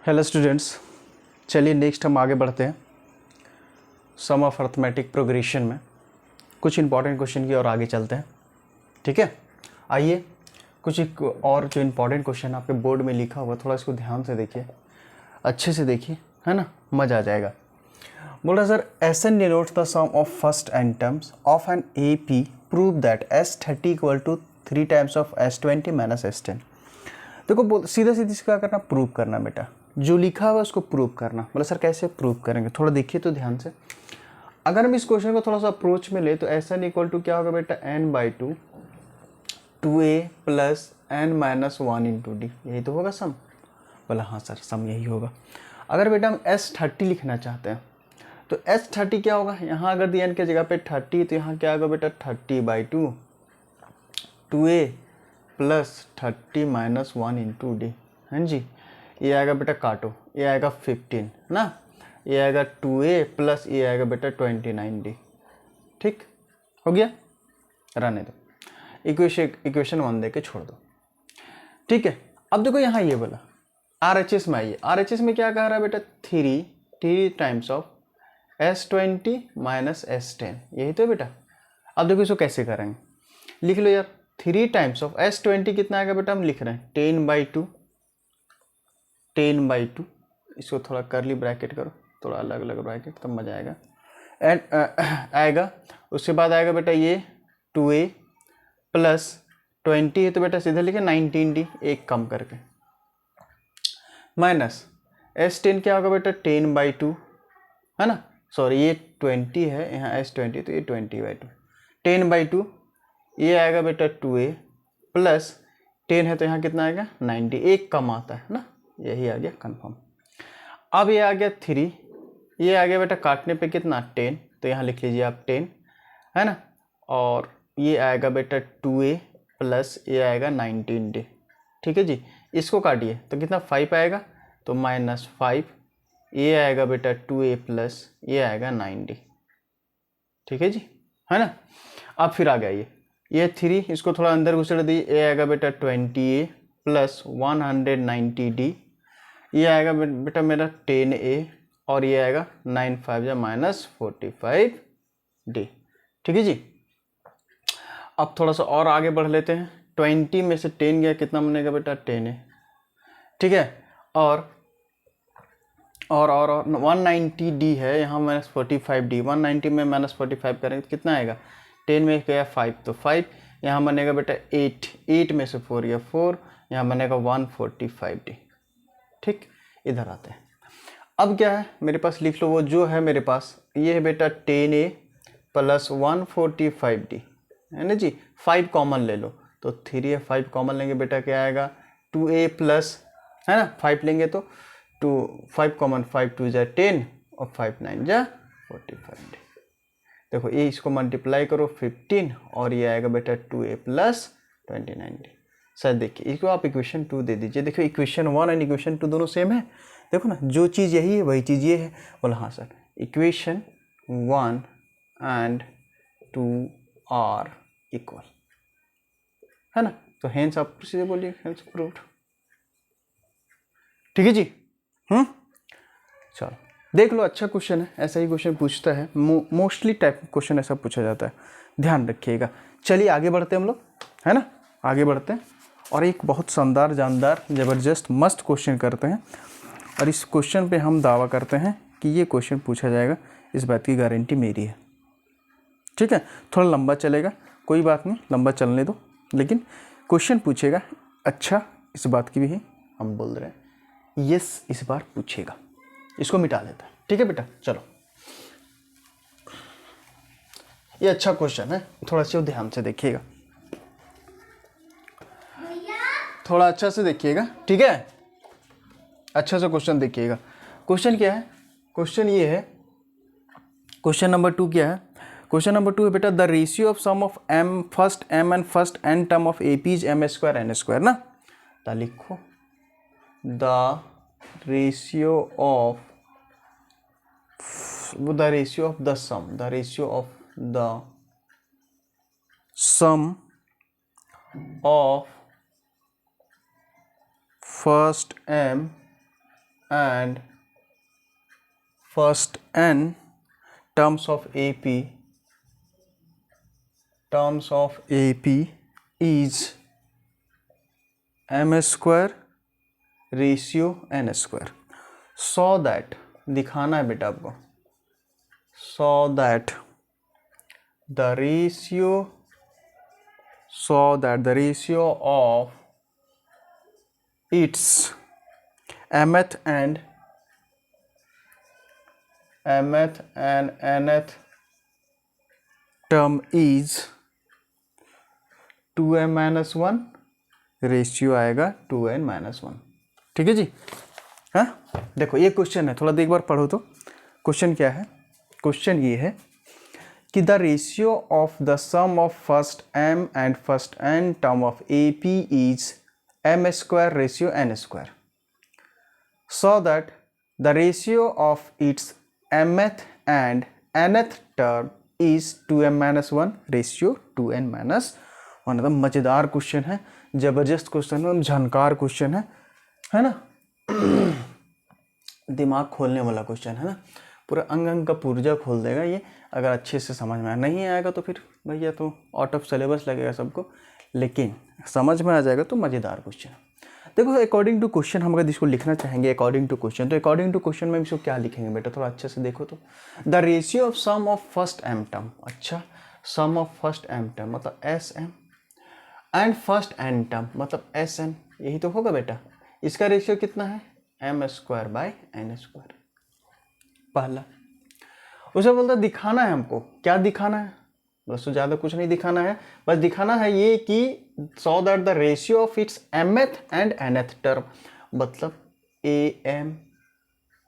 Hello students, चलिए next हम आगे बढ़ते हैं सम ऑफ अर्थमेटिक प्रोग्रेशन में कुछ इंपॉर्टेंट क्वेश्चन की और आगे चलते हैं। ठीक है, आइए कुछ एक और जो इंपॉर्टेंट क्वेश्चन आपके बोर्ड में लिखा हुआ थोड़ा इसको ध्यान से देखिए, अच्छे से देखिए, है ना, मज़ा आ जाएगा। बोल रहा sir, S n denotes the sum of first n terms of an A P, prove that S30 equal to 3 times of S20 minus S10। देखो बोल सीधा सीधी से क्या करना, प्रूव करना बेटा, जो लिखा हुआ है उसको प्रूव करना। बोला सर कैसे प्रूव करेंगे, थोड़ा देखिए तो ध्यान से। अगर हम इस क्वेश्चन को थोड़ा सा अप्रोच में ले तो एस एन इक्वल टू क्या होगा बेटा, n/2 2a plus n minus 1 into D, यही तो होगा सम। बोला हाँ सर सम यही होगा। अगर बेटा हम S30 लिखना चाहते हैं तो S30 क्या होगा, यहाँ अगर दिया n की जगह पे 30 तो यहाँ क्या होगा बेटा 30/2 2a plus 30 minus 1 into D. हाँ जी, ये आएगा बेटा काटो, ये आएगा 15 ना, ये आएगा 2a प्लस ये आएगा बेटा 29d। ठीक हो गया, रहने दो, इक्वेशन 1 दे के छोड़ दो। ठीक है, अब देखो यहाँ ये बोला RHS में आइए, RHS में क्या कह रहा है बेटा 3 times of S20 minus S10, यही तो है बेटा। अब देखो इसको कैसे करेंगे, लिख लो यार, 3 टाइम्स ऑफ S20 कितना आएगा बेटा, हम लिख रहे हैं 10/2, इसको थोड़ा करली ब्रैकेट करो, थोड़ा अलग अलग ब्रैकेट तब मजा आएगा। एंड आएगा, उसके बाद आएगा बेटा ये 2a प्लस 20 है तो बेटा सीधे लिखे 19d, एक कम करके, माइनस S10 क्या होगा बेटा 10/2, है ना, सॉरी ये 20 है यहाँ S20 तो ये 20/2, 10/2 ये आएगा बेटा 2a प्लस 10 है तो यहाँ कितना आएगा 90, एक कम आता है ना, यही आ गया कंफर्म। अब ये आ गया 3, ये आ गया बेटा काटने पे कितना 10, तो यहाँ लिख लीजिए आप 10, है ना, और ये आएगा बेटा 2a प्लस ये आएगा 19d। ठीक है जी, इसको काटिए तो कितना 5 आएगा, तो -5, ये आएगा बेटा 2a प्लस ये आएगा 9d। ठीक है जी, है ना। अब फिर आ गया ये 3, इसको थोड़ा अंदर घुसड़ दी, ये आएगा बेटा 20a प्लस 190d, ये आएगा बेटा मेरा 10a और ये आएगा 9×5 या -45d। ठीक है जी, अब थोड़ा सा और आगे बढ़ लेते हैं, 20 में से 10 गया कितना बनेगा बेटा 10a। ठीक है, और 190d है यहाँ -45d, 190 में -45 करेंगे तो कितना आएगा, 10 में गया 5 तो 5, यहाँ बनेगा बेटा 8 में से 4 या 4, यहाँ बनेगा 145d। ठीक, इधर आते हैं। अब क्या है मेरे पास, लिख लो वो जो है मेरे पास, ये है बेटा 10a प्लस 145d, है ना जी, 5 कॉमन ले लो तो 3 है, 5 कॉमन लेंगे बेटा क्या आएगा 2a प्लस, है ना, 5 लेंगे तो 5 कॉमन, 5 2 जा 10 और 5 9 जा 45d। देखो ये इसको मल्टीप्लाई करो 15 और ये आएगा बेटा 2a प्लस 29d। सर देखिए इसको आप इक्वेशन 2 दे दीजिए, देखो इक्वेशन 1 एंड इक्वेशन 2 दोनों सेम है, देखो ना, जो चीज़ यही है वही चीज़ ये है। बोला हाँ sir, equation 1 and 2 are equal, है ना, तो हेंस आप सीधे बोलिए हेंस प्रूव्ड। ठीक है जी, चलो देख लो, अच्छा क्वेश्चन है, ऐसा ही क्वेश्चन पूछता है, मोस्टली टाइप क्वेश्चन ऐसा पूछा जाता है, ध्यान रखिएगा। चलिए आगे बढ़ते हैं हम लोग, है ना, आगे बढ़ते हैं और एक बहुत शानदार, जानदार, ज़बरदस्त, मस्त क्वेश्चन करते हैं। और इस क्वेश्चन पे हम दावा करते हैं कि ये क्वेश्चन पूछा जाएगा, इस बात की गारंटी मेरी है। ठीक है, थोड़ा लंबा चलेगा, कोई बात नहीं, लंबा चलने दो, लेकिन क्वेश्चन पूछेगा अच्छा, इस बात की भी हम बोल रहे हैं, यस इस बार पूछेगा, इसको मिटा देता है। ठीक है बेटा, चलो ये अच्छा क्वेश्चन है, थोड़ा सा ध्यान से देखिएगा, थोड़ा अच्छा से देखिएगा। ठीक है, अच्छा सा क्वेश्चन देखिएगा। क्वेश्चन क्या है, क्वेश्चन ये है, क्वेश्चन नंबर 2 क्या है, क्वेश्चन नंबर 2 है बेटा, the ratio of sum of m first m and first n term of AP is m² n² ना, तो लिखो the ratio of the sum of first m and first n terms of AP is m square ratio n square. So that दिखाना है बेटा आपको, so that the ratio of its mth and nth term is 2m minus 1, ratio आएगा 2n minus 1. ठीक है जी. हाँ देखो ये क्वेश्चन है, थोड़ा देर एक बार पढ़ो तो क्वेश्चन क्या है. क्वेश्चन ये है कि the ratio of the sum of first m and first n term of AP is m square ratio n square, so that the ratio of its mth and nth term is 2m minus 1 ratio 2n minus 1. मतलब मज़ेदार question है, ज़बरदस्त question है, झनकार question है ना. दिमाग खोलने वाला क्वेश्चन है ना, पूरा अंग अंग का पुर्जा खोल देगा ये, अगर अच्छे से समझ में नहीं आएगा तो फिर भैया तो आउट ऑफ सिलेबस लगेगा सबको, लेकिन समझ में आ जाएगा तो मज़ेदार क्वेश्चन. देखो अकॉर्डिंग टू क्वेश्चन हम अगर इसको लिखना चाहेंगे अकॉर्डिंग टू क्वेश्चन, तो अकॉर्डिंग टू क्वेश्चन में इसको क्या लिखेंगे बेटा, थोड़ा अच्छे से देखो तो. The ratio of sum of first m term, अच्छा sum of first m term मतलब Sm and first n term मतलब Sn, यही तो होगा बेटा. इसका रेशियो कितना है, m square by n square. पहला उसे बोलता दिखाना है हमको, क्या दिखाना है, बस तो ज़्यादा कुछ नहीं दिखाना है, बस दिखाना है ये कि सो that the ratio of its mth and nth term, मतलब am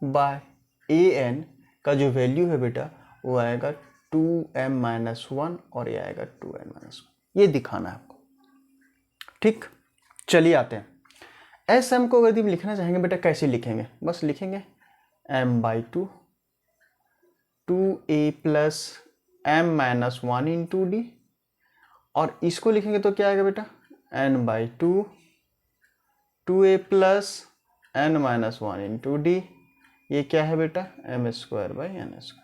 बाय an का जो वैल्यू है बेटा वो आएगा 2m माइनस 1 और ये आएगा 2n माइनस 1, ये दिखाना है आपको. ठीक, चलिए आते हैं. Sm को यदि लिखना चाहेंगे बेटा कैसे लिखेंगे, बस लिखेंगे m by 2a plus m minus 1 into D, और इसको लिखेंगे तो क्या आएगा बेटा n by 2a plus n minus 1 into D, ये क्या है बेटा m square by n square.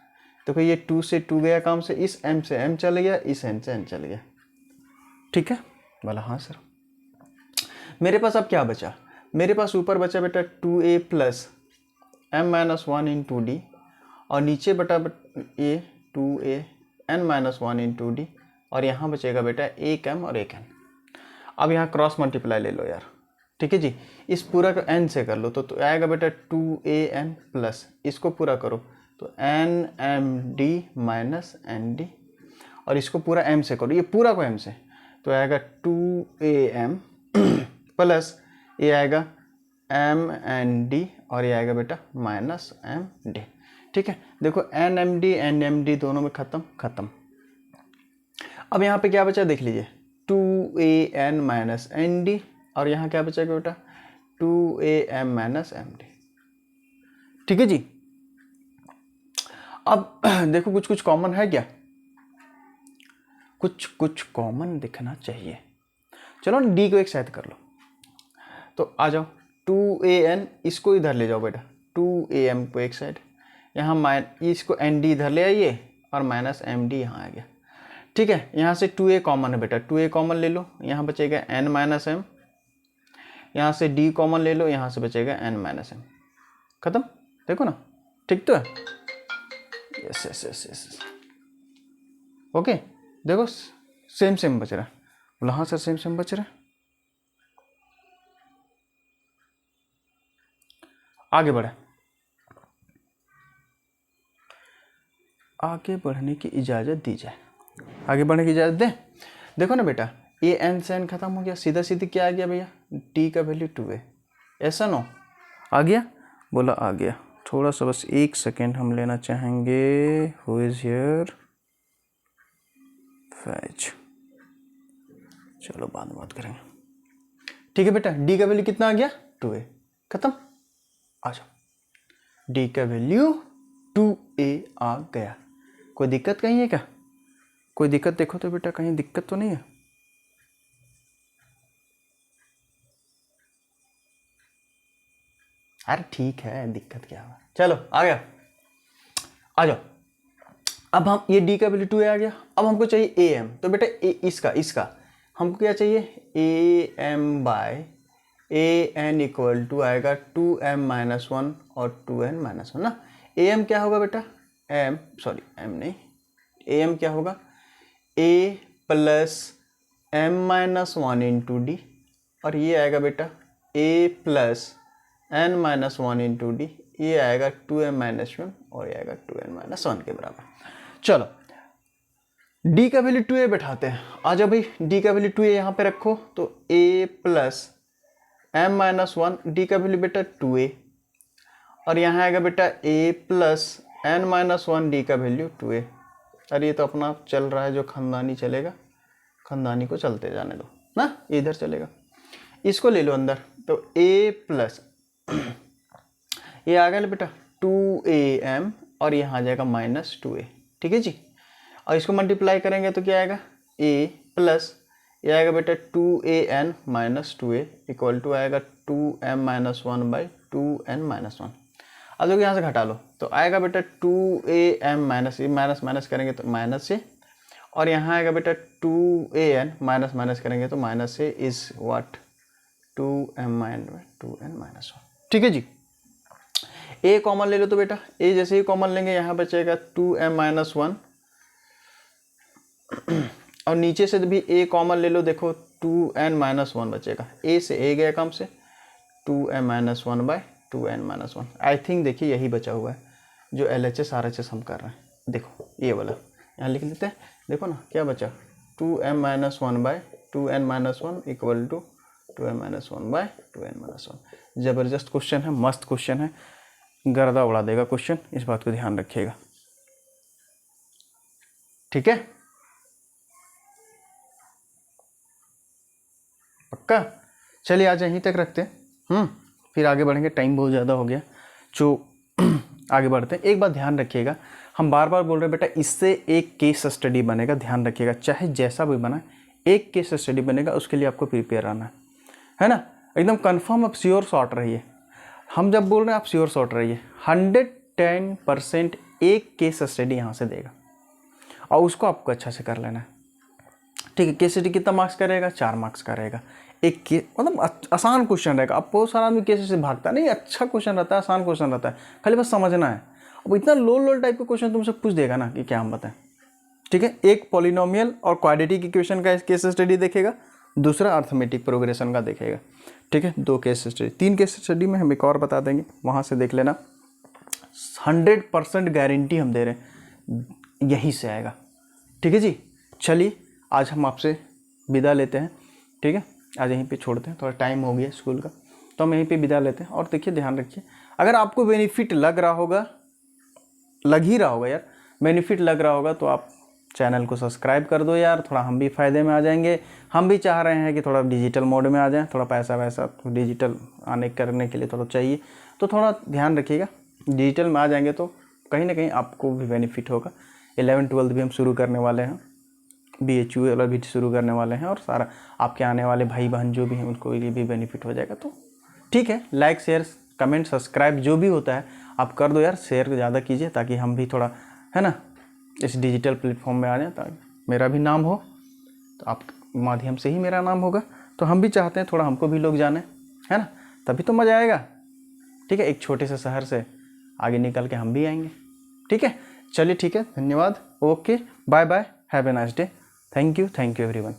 देखो ये 2 से 2 गया काम से, इस m से m चले गया, इस n से n चले गया. ठीक है बोला हाँ सर. मेरे पास अब क्या बचा, मेरे पास ऊपर बचा बेटा 2a plus m minus 1 into D, और नीचे बटा ये 2a n minus 1 into D, और यहाँ बचेगा बेटा एक m और एक n. अब यहाँ क्रॉस मल्टीप्लाई ले लो यार. ठीक है जी, इस पूरा का n से कर लो तो आएगा बेटा 2an प्लस इसको पूरा करो तो nmd माइनस nd, और इसको पूरा m से करो, ये पूरा को m से, तो आएगा 2am प्लस ये आएगा mnd और ये आएगा बेटा माइनस md. ठीक है देखो nmd nmd दोनों में खत्म. अब यहाँ पे क्या बचा देख लीजिए 2an माइनस nd, और यहाँ क्या बचेगा बेटा 2am माइनस md. ठीक है जी. अब देखो कुछ कुछ कॉमन है क्या, कुछ कॉमन दिखना चाहिए. चलो ना d को एक साइड कर लो, तो आ जाओ 2an इसको इधर ले जाओ बेटा, 2am को एक साइड, यहाँ इसको nd इधर ले आइए और माइनस md यहाँ आ गया. ठीक है, यहाँ से 2a कॉमन है बेटा, 2a कॉमन ले लो, यहाँ बचेगा n माइनस m, यहाँ से d कॉमन ले लो, यहाँ से बचेगा n माइनस m. खत्म. देखो ना ठीक तो है. Yes yes yes yes okay. देखो सेम बच रहा है, बोला हाँ सर सेम बच रहा है. आगे बढ़े, आगे बढ़ने की इजाज़त दी जाए, आगे बढ़ने की इजाज़त दें. देखो ना बेटा ये n से n खत्म हो गया, सीधा सीधी क्या आ गया भैया d का वैल्यू 2a, ऐसा नो आ गया, बोला आ गया. थोड़ा सा बस एक सेकेंड हम लेना चाहेंगे. हु इज़ हियर फैच, चलो बाद में बात करेंगे. ठीक है बेटा d का वैल्यू कितना आ गया 2a, खत्म. आ जाओ d का वैल्यू 2a आ गया. कोई दिक्कत कहीं है क्या, कोई दिक्कत देखो तो बेटा, कहीं दिक्कत तो नहीं है. अरे ठीक है, दिक्कत क्या है, चलो आ गया, आ जाओ। अब हम ये डी का वैल्यू 2a आ गया। अब हमको चाहिए ए एम, तो बेटा इसका हमको क्या चाहिए, a m by a n equal to आएगा 2m-1 और 2n-1 ना। ए एम क्या होगा बेटा, एम नहीं, ए एम क्या होगा, a plus m-1 into D, और ये आएगा बेटा a plus n-1 into D, ये आएगा 2m-1 और ये आएगा 2n-1 के बराबर। चलो d का वैल्यू 2a बैठाते हैं। आ जाओ भाई, d का वैल्यू 2a यहाँ पे रखो, तो a प्लस m-1, d का वैल्यू बेटा 2a, और यहाँ आएगा बेटा a प्लस n-1, d का वैल्यू 2a। अरे ये तो अपना चल रहा है, जो खानदानी चलेगा खानदानी को चलते जाने दो ना, इधर चलेगा, इसको ले लो अंदर। तो a प्लस ये आ गया बेटा 2am, और यहाँ आ जाएगा -2a, ठीक है जी। और इसको मल्टीप्लाई करेंगे तो क्या आएगा, a प्लस ये आएगा बेटा 2an-2a इक्वल टू आएगा 2m-1 बाई 2n-1। अब देखो यहाँ से घटा लो, तो आएगा बेटा 2am- ये माइनस करेंगे तो माइनस से, और यहाँ आएगा बेटा 2an माइनस करेंगे तो माइनस से इज व्हाट 2m-2n-1, ठीक है जी। a कॉमन ले लो तो बेटा a जैसे ही कॉमन लेंगे यहाँ बचेगा 2m-1, और नीचे से भी a कॉमन ले लो, देखो 2n-1 बचेगा, a से a गया कम से 2m-1 bye 2n-1। I think देखिए यही बचा हुआ है जो LHS RHS हम कर रहे हैं, देखो ये वाला यहाँ लिख लेते हैं। देखो ना क्या बचा, 2m-1 bye 2n-1 equal to 2m-1 bye 2n-1। ज़बरदस्त क्वेश्चन है, मस्त क्वेश्चन है, गर्दा उड़ा देगा क्वेश्चन, इस बात को ध्यान रखिएगा, ठीक है, पक्का। चलिए आज यहीं तक रखते हैं, फिर आगे बढ़ेंगे, टाइम बहुत ज़्यादा हो गया, जो आगे बढ़ते हैं। एक बात ध्यान रखिएगा, हम बार बार बोल रहे हैं बेटा, इससे एक केस स्टडी बनेगा, ध्यान रखिएगा, चाहे जैसा भी बना एक केस स्टडी बनेगा, उसके लिए आपको प्रिपेयर रहना है ना, एकदम कंफर्म आप श्योर शॉट रहिए। हम जब बोल रहे हैं आप श्योर शॉट रहिए, 110% एक केस स्टडी यहाँ से देगा, और उसको आपको अच्छा से कर लेना है, ठीक है। केस स्टडी कितना मार्क्स का रहेगा, 4 मार्क्स का रहेगा। एक के मतलब आसान क्वेश्चन रहेगा। अब बहुत सारा आदमी केस से भागता नहीं, अच्छा क्वेश्चन रहता है, आसान क्वेश्चन रहता है, खाली बस समझना है। अब इतना लो टाइप का क्वेश्चन तुमसे पूछ देगा ना कि क्या हम बताएं, ठीक है। एक पॉलिनोमियल और क्वाड्रेटिक इक्वेशन का केस स्टडी देखेगा, दूसरा अर्थमेटिक प्रोग्रेशन का देखेगा, ठीक है। 2 केस स्टडी, 3 केस स्टडी में हम एक और बता देंगे, वहाँ से देख लेना। 100% गारंटी हम दे रहे हैं, यही से आएगा, ठीक है जी। चलिए आज हम आपसे विदा लेते हैं, ठीक है, आज यहीं पे छोड़ते हैं, थोड़ा टाइम हो गया स्कूल का, तो हम यहीं पे विदा लेते हैं। और देखिए ध्यान रखिए, अगर आपको बेनिफिट लग रहा होगा, लग ही रहा होगा यार, बेनिफिट लग रहा होगा, तो आप चैनल को सब्सक्राइब कर दो यार, थोड़ा हम भी फ़ायदे में आ जाएंगे। हम भी चाह रहे हैं कि थोड़ा डिजिटल मोड में आ जाएं, थोड़ा पैसा वैसा तो डिजिटल आने करने के लिए थोड़ा चाहिए, तो थोड़ा ध्यान रखिएगा। डिजिटल में आ जाएंगे तो कहीं ना कहीं आपको भी बेनिफिट होगा। 11th-12th भी हम शुरू करने वाले हैं, BHU वाला भी शुरू करने वाले हैं, और सारा आपके आने वाले भाई बहन जो भी हैं उनको ये भी बेनिफिट हो जाएगा। तो ठीक है, लाइक शेयर कमेंट सब्सक्राइब जो भी होता है आप कर दो यार, शेयर ज़्यादा कीजिए, ताकि हम भी थोड़ा है ना इस डिजिटल प्लेटफॉर्म में आ जाए, ताकि मेरा भी नाम हो, तो आप माध्यम से ही मेरा नाम होगा। तो हम भी चाहते हैं थोड़ा हमको भी लोग जाने, है ना, तभी तो मज़ा आएगा, ठीक है। एक छोटे से शहर से आगे निकल के हम भी आएंगे, ठीक है। चलिए ठीक है, धन्यवाद, okay, bye bye, have a nice day, thank you everyone.